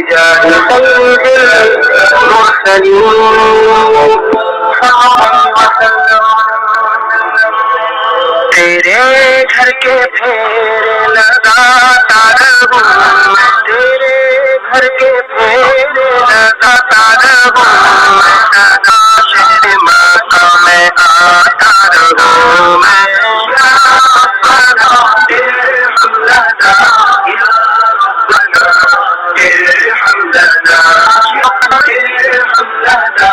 بجاه سيد المرسلين صلى الله وسلم تیرے گھر کے پھیرے لگاتار ہوں تیرے گھر کے پھیرے لگاتار ہوں سدا شہر مکہ میں آتا رہوں میں یا ربنا ارحم لنا یا ربنا ارحم لنا ارحم لنا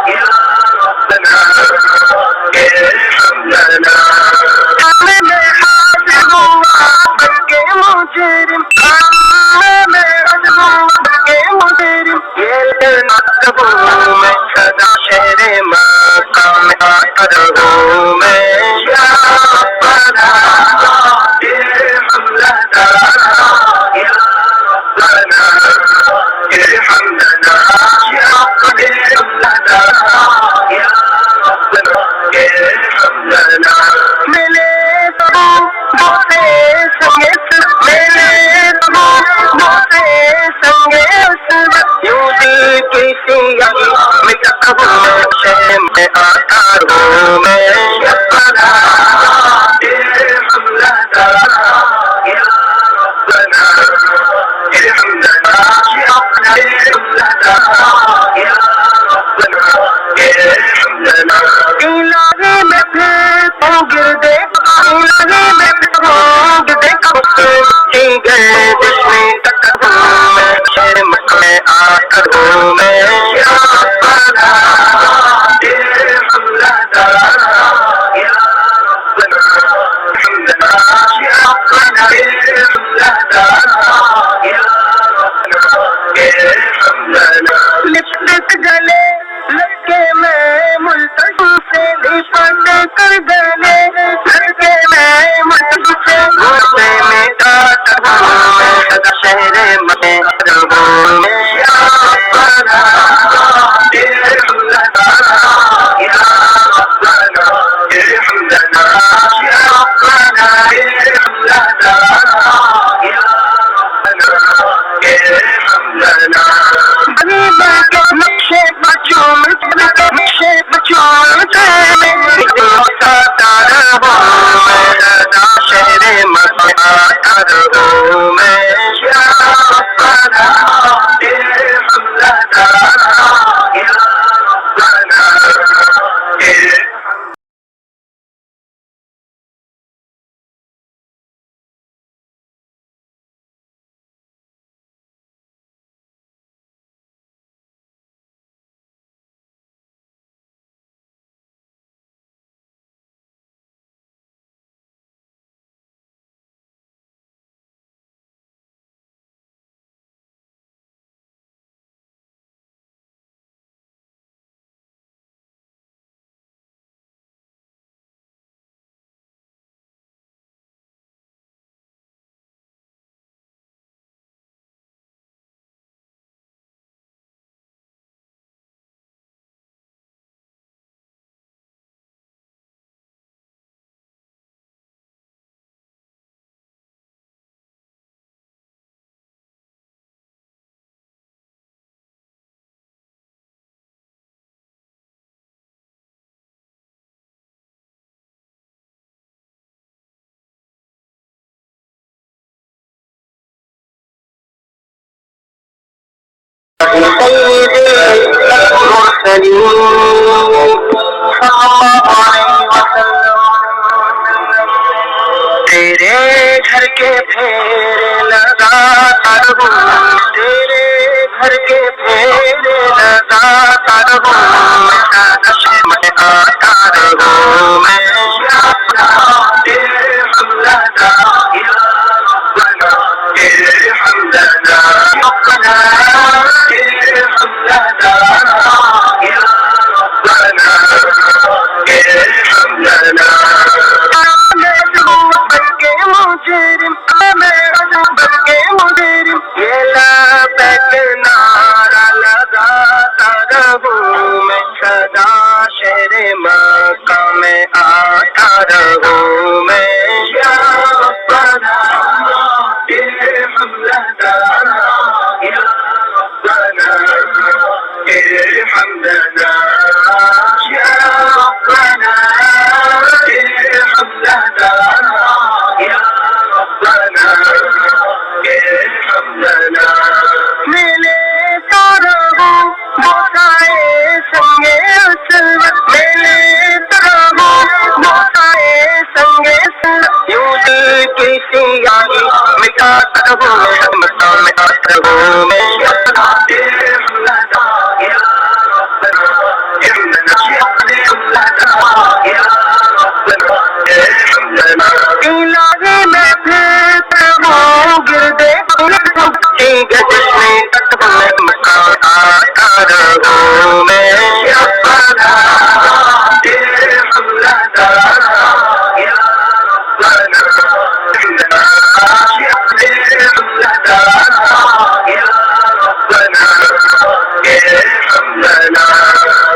یا ربنا ارحم لنا میں حاضر ہوں بلکہ مجرم میں حاضر ہوں بلکہ مجرم یہ مطلب میں سدا شہر مکہ میں آتا رہوں میں یا ربنا ارحم لنا یا ربنا ارحم لنا یا ارحم لنا یا ربنا ارحم لنا ملے دوسرے سنگے ملے دوسرے سنگے یوں دی کسی میں تب شہر میں آتا رہوں میں ربنا ارحم لنا یا ربنا ارحم لنا یا ارحم لنا یا ربنا ارحم لنا الہی میں پھرتا ہوں گردے الہی میں پھرتا ہوں گردے ہی گئے جشن تک میں شہر مکہ میں آ کر ہوں میں یا ربنا ارحم لنا یا ربنا ارحم لنا یا ربنا ارحم لنا یا ربنا ارحم لنا لپٹ گلے لڑکے میں ملتجو سے لپٹ کر گلے لڑکے میں ملتجو سے غصے میں ڈاٹا ہوں میں سدا شہر میں رہوں میں یا ربنا ارحم لنا یا ربنا ارحم لنا یا ربنا ارحم لنا یا ربنا ارحم لنا بنی کے نقشے بچوں نقشے بچوں ساتا رہوں میں سدا شہر مکہ آتا رہوں میں یا ربنا ارحم لنا یا ربنا ارحم سيد المرسلين صلى الله عليه وسلم تیرے گھر کے پھیرے لگاتار ہوں تیرے گھر کے پھیرے لگاتار ہوں سدا شہر میں آتا رہوں میں یا ربنا ارحم لنا یا ربنا ارحم لنا ربنا ارحم لنا یا ربنا ارحم لنا بلکہ مجرم میں بلکہ مجرم یہ لبیک نعرہ لگاتا رہوں میں سدا شہر مکہ میں آ کی سیاہی مٹاتا ہوں مٹاتا ہوں میں الہی میں پھرتا ہوں گردے گردش میں آتا رہوں میں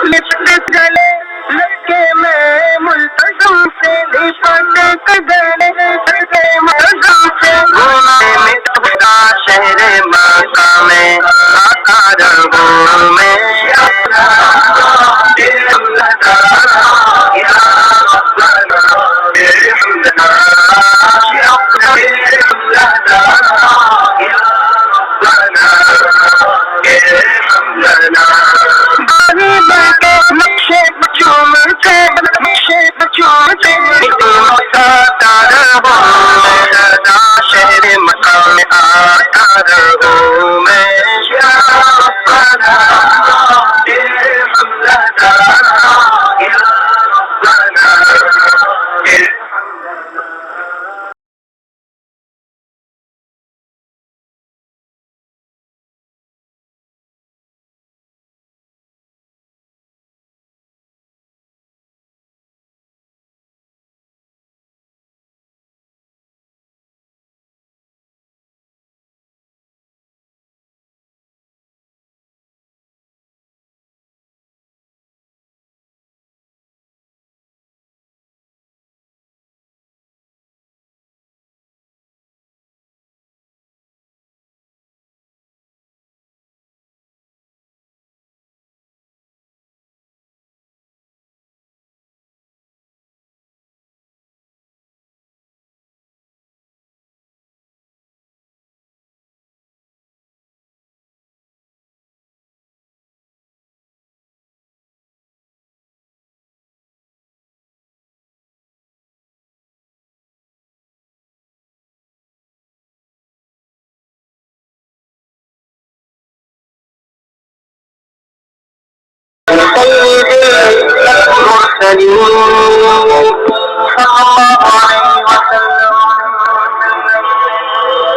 لپٹ گلے لڑکے میں ملتزم سے لپٹ گلے لڑکے ملتزم سے شہر مکہ میں آتا رہوں میں نقشے بچوں سے نقشے بچوں سے شہر مکہ میں آتا رہوں میں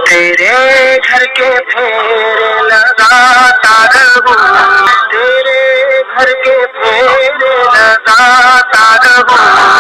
تیرے گھر کے پھیرے لگاتا رہوں تیرے گھر کے پھیرے لگاتا رہوں